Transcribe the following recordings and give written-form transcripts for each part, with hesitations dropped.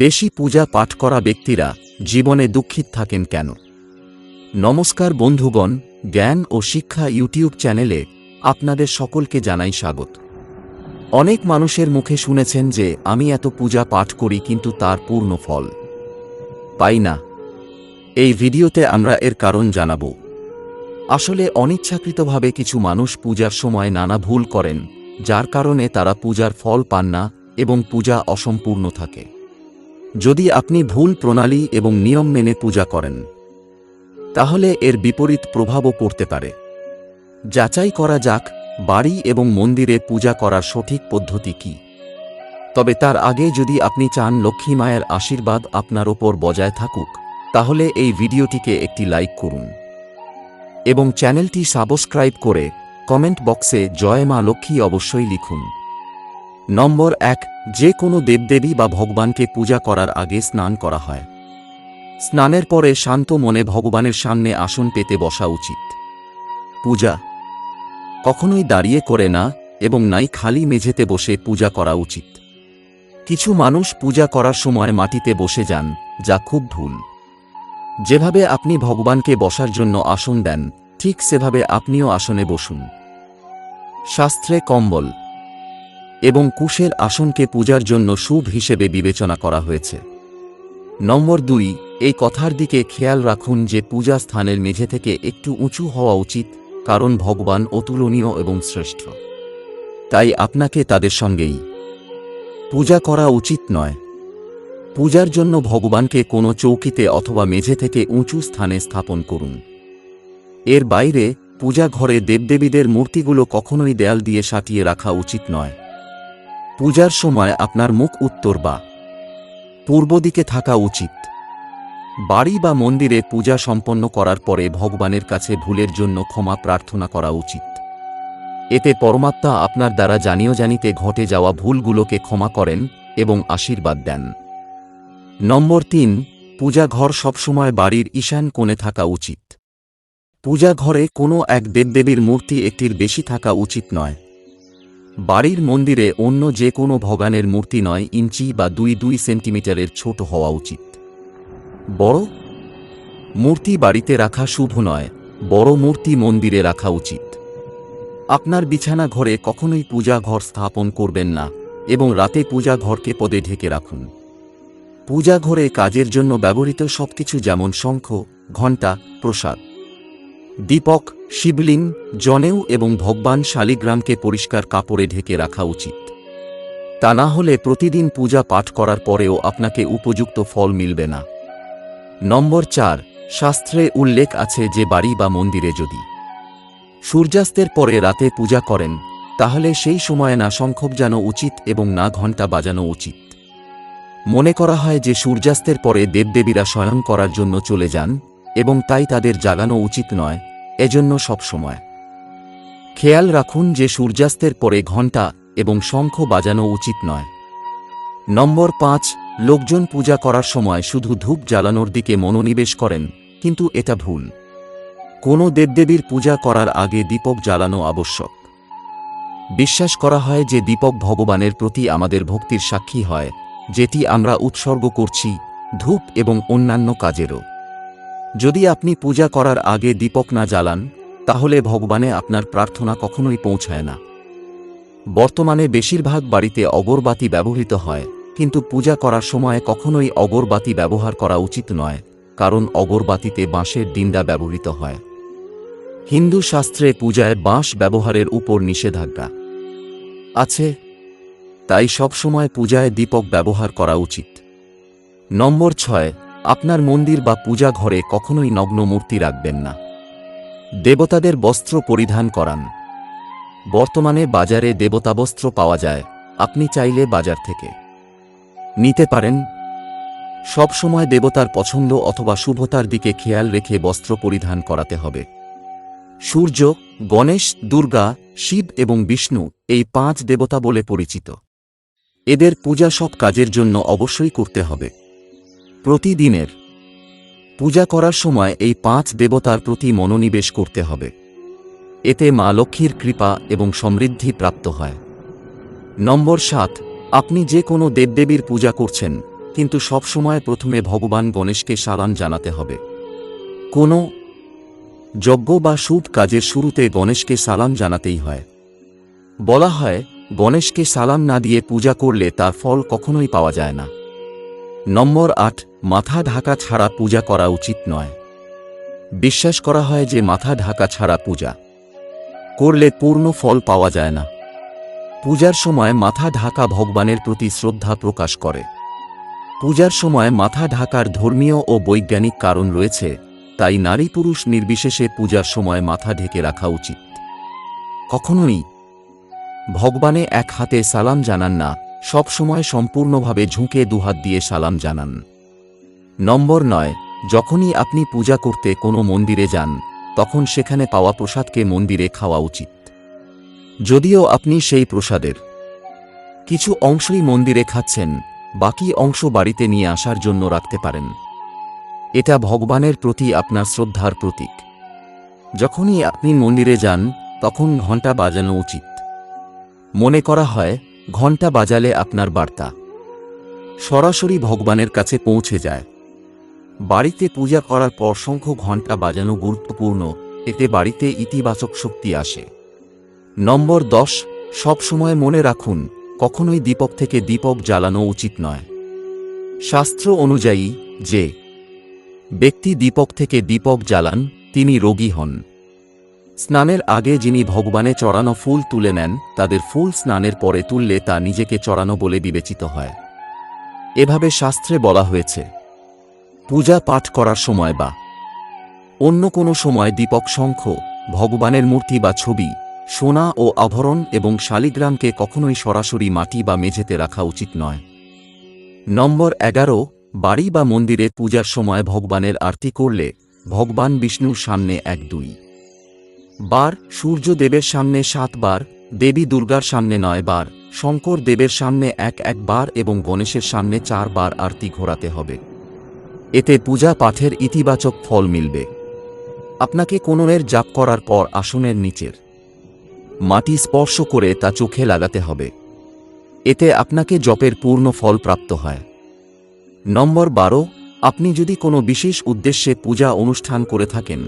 বেশি পূজা পাঠ করা ব্যক্তিরা জীবনে দুঃখিত থাকেন কেন? নমস্কার বন্ধুগণ, জ্ঞান ও শিক্ষা ইউটিউব চ্যানেলে আপনাদের সকলকে জানাই স্বাগত। অনেক মানুষের মুখে শুনেছেন যে আমি এত পূজা পাঠ করি কিন্তু তার পূর্ণ ফল পাই না। এই ভিডিওতে আমরা এর কারণ জানাব। আসলে অনিচ্ছাকৃতভাবে কিছু মানুষ পূজার সময় নানা ভুল করেন, যার কারণে তারা পূজার ফল পান না এবং পূজা অসম্পূর্ণ থাকে। যদি আপনি ভুল প্রণালী এবং নিয়ম মেনে পূজা করেন, তাহলে এর বিপরীত প্রভাবও পড়তে পারে। যাচাই করা যাক বাড়ি এবং মন্দিরে পূজা করার সঠিক পদ্ধতি কি। তবে তার আগে যদি আপনি চান লক্ষ্মী মায়ের আশীর্বাদ আপনার ওপর বজায় থাকুক, তাহলে এই ভিডিওটিকে একটি লাইক করুন এবং চ্যানেলটি সাবস্ক্রাইব করে কমেন্ট বক্সে জয় মা লক্ষ্মী অবশ্যই লিখুন। নম্বর 1, যে কোনো দেবদেবী বা ভগবানকে পূজা করার আগে স্নান করা হয়। স্নানের পরে শান্ত মনে ভগবানের সামনে আসন পেতে বসা উচিত। পূজা কখনোই দাঁড়িয়ে করে না এবং নাই খালি মেঝেতে বসে পূজা করা উচিত। কিছু মানুষ পূজা করার সময় মাটিতে বসে যান, যা খুব ভুল। যেভাবে আপনি ভগবানকে বসার জন্য আসন দেন, ঠিক সেভাবে আপনিও আসনে বসুন। শাস্ত্রে কম্বল এবং কুশের আসনকে পূজার জন্য শুভ হিসেবে বিবেচনা করা হয়েছে। নম্বর 2, এই কথার দিকে খেয়াল রাখুন যে পূজা স্থানের মেঝে থেকে একটু উঁচু হওয়া উচিত, কারণ ভগবান অতুলনীয় এবং শ্রেষ্ঠ। তাই আপনাকে তাদের সঙ্গেই পূজা করা উচিত নয়। পূজার জন্য ভগবানকে কোনো চৌকিতে অথবা মেঝে থেকে উঁচু স্থানে স্থাপন করুন। এর বাইরে পূজা ঘরে দেবদেবীদের মূর্তিগুলো কখনোই দেয়াল দিয়ে সাটিয়ে রাখা উচিত নয়। পূজার সময় আপনার মুখ উত্তর বা পূর্ব দিকে থাকা উচিত। বাড়ি বা মন্দিরে পূজা সম্পন্ন করার পরে ভগবানের কাছে ভুলের জন্য ক্ষমা প্রার্থনা করা উচিত। এতে পরমাত্মা আপনার দ্বারা জানিতে ঘটে যাওয়া ভুলগুলোকে ক্ষমা করেন এবং আশীর্বাদ দেন। নম্বর 3, পূজা ঘর সবসময় বাড়ির ঈশান কোণে থাকা উচিত। পূজা ঘরে কোনো এক দেবদেবীর মূর্তি একটির বেশি থাকা উচিত নয়। বাড়ির মন্দিরে অন্য যে কোনো ভগবানের মূর্তি 9 ইঞ্চি বা 2 সেন্টিমিটারের ছোট হওয়া উচিত। বড় মূর্তি বাড়িতে রাখা শুভ নয়, বড় মূর্তি মন্দিরে রাখা উচিত। আপনার বিছানা ঘরে কখনোই পূজা ঘর স্থাপন করবেন না এবং রাতে পূজা ঘরকে পদে ঢেকে রাখুন। পূজা ঘরে কাজের জন্য ব্যবহৃত সবকিছু যেমন শঙ্খ, ঘণ্টা, প্রসাদ, দীপক, শিবলিঙ্গ, জনেউ এবং ভগবান শালিগ্রামকে পরিষ্কার কাপড়ে ঢেকে রাখা উচিত। তা না হলে প্রতিদিন পূজা পাঠ করার পরেও আপনাকে উপযুক্ত ফল মিলবে না। নম্বর 4, শাস্ত্রে উল্লেখ আছে যে বাড়ি বা মন্দিরে যদি সূর্যাস্তের পরে রাতে পূজা করেন, তাহলে সেই সময়ে না শঙ্খ বাজানো উচিত এবং না ঘণ্টা বাজানো উচিত। মনে করা হয় যে সূর্যাস্তের পরে দেবদেবীরা শয়ন করার জন্য চলে যান এবং তাই তাদের জাগানো উচিত নয়। এজন্য সবসময় খেয়াল রাখুন যে সূর্যাস্তের পরে ঘণ্টা এবং শঙ্খ বাজানো উচিত নয়। নম্বর 5, লোকজন পূজা করার সময় শুধু ধূপ জ্বালানোর দিকে মনোনিবেশ করেন, কিন্তু এটা ভুল। কোনো দেবদেবীর পূজা করার আগে দীপক জ্বালানো আবশ্যক। বিশ্বাস করা হয় যে দীপক ভগবানের প্রতি আমাদের ভক্তির সাক্ষী হয়, যেটি আমরা উৎসর্গ করছি ধূপ এবং অন্যান্য কাজেরও। যদি আপনি পূজা করার আগে দীপক না জ্বালান, তাহলে ভগবানে আপনার প্রার্থনা কখনোই পৌঁছায় না। বর্তমানে বেশিরভাগ বাড়িতে অগরবাতি ব্যবহৃত হয়, কিন্তু পূজা করার সময় কখনোই অগরবাতি ব্যবহার করা উচিত নয়, কারণ অগরবাতিতে বাঁশের ডিন্ডা ব্যবহৃত হয়। হিন্দু শাস্ত্রে পূজায় বাঁশ ব্যবহারের উপর নিষেধাজ্ঞা আছে, তাই সবসময় পূজায় দীপক ব্যবহার করা উচিত। নম্বর 6, আপনার মন্দির বা পূজা ঘরে কখনোই নগ্ন মূর্তি রাখবেন না। দেবতাদের বস্ত্র পরিধান করান। বর্তমানে বাজারে দেবতা বস্ত্র পাওয়া যায়, আপনি চাইলে বাজার থেকে নিতে পারেন। সবসময় দেবতার পছন্দ অথবা শুভতার দিকে খেয়াল রেখে বস্ত্র পরিধান করাতে হবে। সূর্য, গণেশ, দুর্গা, শিব এবং বিষ্ণু এই 5 দেবতা বলে পরিচিত। এদের পূজা সব কাজের জন্য অবশ্যই করতে হবে। প্রতিদিনের পূজা করার সময় এই 5 দেবতার প্রতি মনোনিবেশ করতে হবে। এতে মা লক্ষ্মীর কৃপা এবং সমৃদ্ধি প্রাপ্ত হয়। নম্বর 7, আপনি যে কোনো দেবদেবীর পূজা করছেন, কিন্তু সবসময় প্রথমে ভগবান গণেশকে সালাম জানাতে হবে। কোনো যজ্ঞ বা শুভ কাজের শুরুতে গণেশকে সালাম জানাতেই হয়। বলা হয়, গণেশকে সালাম না দিয়ে পূজা করলে তার ফল কখনোই পাওয়া যায় না। নম্বর 8, মাথা ঢাকা ছাড়া পূজা করা উচিত নয়। বিশ্বাস করা হয় যে মাথা ঢাকা ছাড়া পূজা করলে পূর্ণ ফল পাওয়া যায় না। পূজার সময় মাথা ঢাকা ভগবানের প্রতি শ্রদ্ধা প্রকাশ করে। পূজার সময় মাথা ঢাকার ধর্মীয় ও বৈজ্ঞানিক কারণ রয়েছে, তাই নারী পুরুষ নির্বিশেষে পূজার সময় মাথা ঢেকে রাখা উচিত। কখনোই ভগবানে এক হাতে সালাম জানান না, সব সময় সম্পূর্ণভাবে ঝুঁকে দুহাত দিয়ে সালাম জানান। নম্বর 9, যখনই আপনি পূজা করতে কোনো মন্দিরে যান, তখন সেখানে পাওয়া প্রসাদকে মন্দিরে খাওয়া উচিত। যদিও আপনি সেই প্রসাদের কিছু অংশই মন্দিরে খাচ্ছেন, বাকি অংশ বাড়িতে নিয়ে আসার জন্য রাখতে পারেন। এটা ভগবানের প্রতি আপনার শ্রদ্ধার প্রতীক। যখনই আপনি মন্দিরে যান, তখন ঘণ্টা বাজানো উচিত। মনে করা হয়, ঘণ্টা বাজালে আপনার বার্তা সরাসরি ভগবানের কাছে পৌঁছে যায়। বাড়িতে পূজা করার পর শঙ্খ ঘণ্টা বাজানো গুরুত্বপূর্ণ, এতে বাড়িতে ইতিবাচক শক্তি আসে। নম্বর 10, সব সময় মনে রাখুন, কখনোই দীপক থেকে দীপক জ্বালানো উচিত নয়। শাস্ত্র অনুযায়ী যে ব্যক্তি দীপক থেকে দীপক জ্বালান, তিনি রোগী হন। স্নানের আগে যিনি ভগবানে চড়ানো ফুল তুলে নেন, তাদের ফুল স্নানের পরে তুললে তা নিজেকে চড়ানো বলে বিবেচিত হয়। এভাবে শাস্ত্রে বলা হয়েছে। পূজা পাঠ করার সময় বা অন্য কোনো সময় দীপক, শঙ্খ, ভগবানের মূর্তি বা ছবি, সোনা ও আভরণ এবং শালিগ্রামকে কখনোই সরাসরি মাটি বা মেঝেতে রাখা উচিত নয়। নম্বর 11, বাড়ি বা মন্দিরে পূজার সময় ভগবানের আরতি করলে ভগবান বিষ্ণুর সামনে 1-2 বার, সূর্য দেবের সামনে 7 বার, দেবী দুর্গার সামনে 9 বার, শঙ্কর দেবের সামনে 1 বার এবং গণেশের সামনে 4 বার আরতি ঘোরাতে হবে। এতে পূজা পাঠের ইতিবাচক ফল মিলবে। আপনাকে কোণের জাপ করার পর আসনের নিচের মাটি স্পর্শ করে তা চোখে লাগাতে হবে। এতে আপনাকে জপের পূর্ণ ফল প্রাপ্ত হয়। নম্বর 12, আপনি যদি কোনো বিশেষ উদ্দেশ্যে পূজা অনুষ্ঠান করে থাকেন,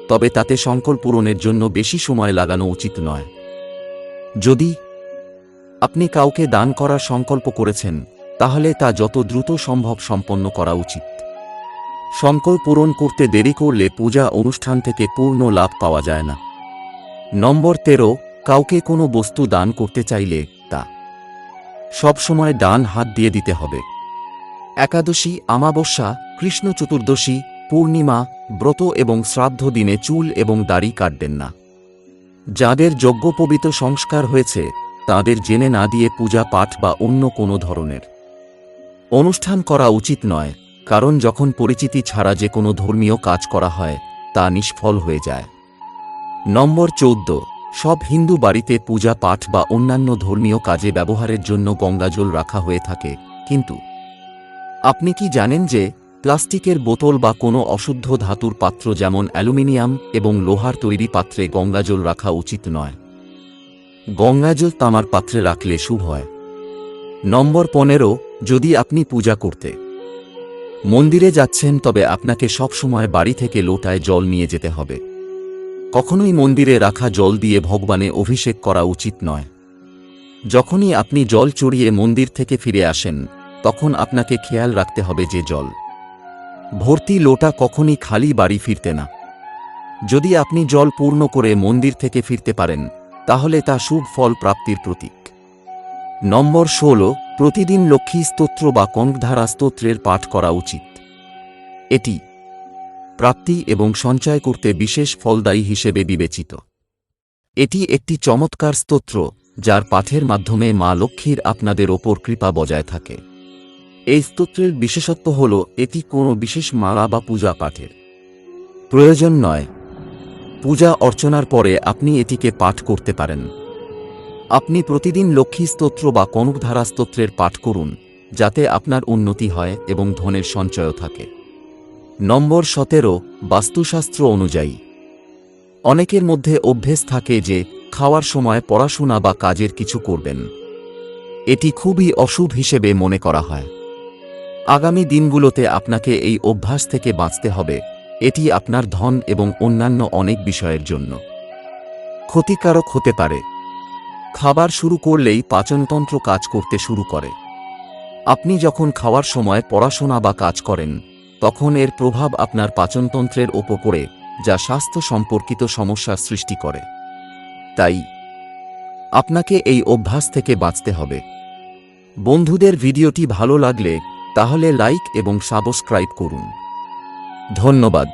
তবে তাতে সংকল্প পূরণের জন্য বেশি সময় লাগানো উচিত নয়। যদি আপনি কাউকে দান করার সংকল্প করেছেন, তাহলে তা যত দ্রুত সম্ভব সম্পন্ন করা উচিত। সংকল্প পূরণ করতে দেরি করলে পূজা অনুষ্ঠান থেকে পূর্ণ লাভ পাওয়া যায় না। নম্বর 13, কাউকে কোনো বস্তু দান করতে চাইলে তা সবসময় ডান হাত দিয়ে দিতে হবে। একাদশী, অমাবস্যা, কৃষ্ণ চতুর্দশী, পূর্ণিমা, ব্রত এবং শ্রাদ্ধ দিনে চুল এবং দাড়ি কাটবেন না। যাদের যজ্ঞোপবীত সংস্কার হয়েছে, তাদের জেনে না দিয়ে পূজা পাঠ বা অন্য কোনো ধরনের অনুষ্ঠান করা উচিত নয়, কারণ যখন পরিচিতি ছাড়া যে কোনো ধর্মীয় কাজ করা হয়, তা নিষ্ফল হয়ে যায়। নম্বর 14, সব হিন্দু বাড়িতে পূজা পাঠ বা অন্যান্য ধর্মীয় কাজে ব্যবহারের জন্য গঙ্গাজল রাখা হয়ে থাকে, কিন্তু আপনি কি জানেন যে প্লাস্টিকের বোতল বা কোনো অশুদ্ধ ধাতুর পাত্র যেমন অ্যালুমিনিয়াম এবং লোহার তৈরি পাত্রে গঙ্গাজল রাখা উচিত নয়। গঙ্গাজল তামার পাত্রে রাখলে শুভ হয়। নম্বর 15, যদি আপনি পূজা করতে মন্দিরে যাচ্ছেন, তবে আপনাকে সবসময় বাড়ি থেকে লোটায় জল নিয়ে যেতে হবে। কখনোই মন্দিরে রাখা জল দিয়ে ভগবানে অভিষেক করা উচিত নয়। যখনই আপনি জল চড়িয়ে মন্দির থেকে ফিরে আসেন, তখন আপনাকে খেয়াল রাখতে হবে যে জল ভর্তি লোটা কখনই খালি বাড়ি ফিরতে না। যদি আপনি জল পূর্ণ করে মন্দির থেকে ফিরতে পারেন, তাহলে তা শুভ ফল প্রাপ্তির প্রতীক। নম্বর 16, প্রতিদিন লক্ষ্মী স্তোত্র বা কনকধারা স্তোত্রের পাঠ করা উচিত। এটি প্রাপ্তি এবং সঞ্চয় করতে বিশেষ ফলদায়ী হিসেবে বিবেচিত। এটি একটি চমৎকার স্তোত্র, যার পাঠের মাধ্যমে মা লক্ষ্মীর আপনাদের ওপর কৃপা বজায় থাকে। এই স্তোত্রের বিশেষত্ব হল এটি কোনো বিশেষ মালা বা পূজা পাঠের প্রয়োজন নয়। পূজা অর্চনার পরে আপনি এটিকে পাঠ করতে পারেন। আপনি প্রতিদিন লক্ষ্মী স্তোত্র বা কনকধারা স্তোত্রের পাঠ করুন, যাতে আপনার উন্নতি হয় এবং ধনের সঞ্চয় থাকে। নম্বর 17, বাস্তুশাস্ত্র অনুযায়ী অনেকের মধ্যে অভ্যেস থাকে যে খাওয়ার সময় পড়াশোনা বা কাজের কিছু করবেন। এটি খুবই অশুভ হিসেবে মনে করা হয়। আগামী দিনগুলোতে আপনাকে এই অভ্যাস থেকে বাঁচতে হবে। এটি আপনার ধন এবং অন্যান্য অনেক বিষয়ের জন্য ক্ষতিকারক হতে পারে। খাবার শুরু করলেই পাচনতন্ত্র কাজ করতে শুরু করে। আপনি যখন খাওয়ার সময় পড়াশোনা বা কাজ করেন, তখন এর প্রভাব আপনার পাচনতন্ত্রের ওপর পড়ে, যা স্বাস্থ্য সম্পর্কিত সমস্যার সৃষ্টি করে। তাই আপনাকে এই অভ্যাস থেকে বাঁচতে হবে। বন্ধুদের ভিডিওটি ভালো লাগলে তাহলে লাইক এবং সাবস্ক্রাইব করুন। ধন্যবাদ।